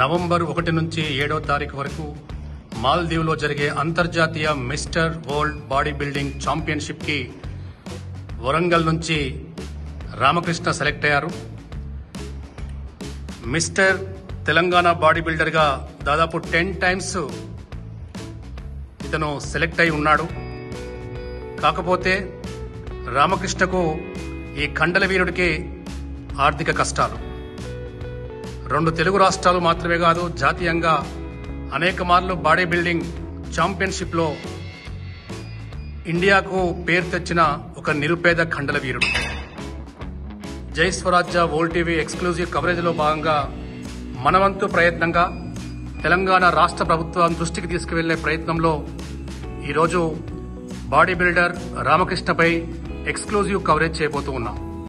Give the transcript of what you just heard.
November 1 నుంచి 7వ తారీఖు వరకు మాల్దీవ్లో జరిగే అంతర్జాతీయ mister world body building championship కి వరంగల్ నుంచి రామకృష్ణ సెలెక్ట్ అయ్యారు. మిస్టర్ తెలంగాణ బాడీ బిల్డర్ గా దాదాపు 10 టైమ్స్ ఇతను సెలెక్ట్ అయి ఉన్నాడు. కాకపోతే రామకృష్ణకు ఈ కండల వీరుడికి ఆర్థిక కష్టాలు. 2 తెలుగు రాష్ట్రాలు మాత్రమే కాదు, జాతీయంగా అనేక మార్లు బాడీ బిల్డింగ్ ఛాంపియన్షిప్ లో ఇండియాకు పేరు తెచ్చిన ఒక నిరుపేద కండల వీరుడు. జై స్వరాజ్య వరల్డ్ టీవీ ఎక్స్క్లూజివ్ కవరేజ్ లో భాగంగా మనవంతు ప్రయత్నంగా తెలంగాణ రాష్ట్ర ప్రభుత్వం దృష్టికి తీసుకువెళ్లే ప్రయత్నంలో ఈరోజు బాడీ బిల్డర్ రామకృష్ణపై ఎక్స్క్లూజివ్ కవరేజ్ చేయబోతూ ఉన్నాం.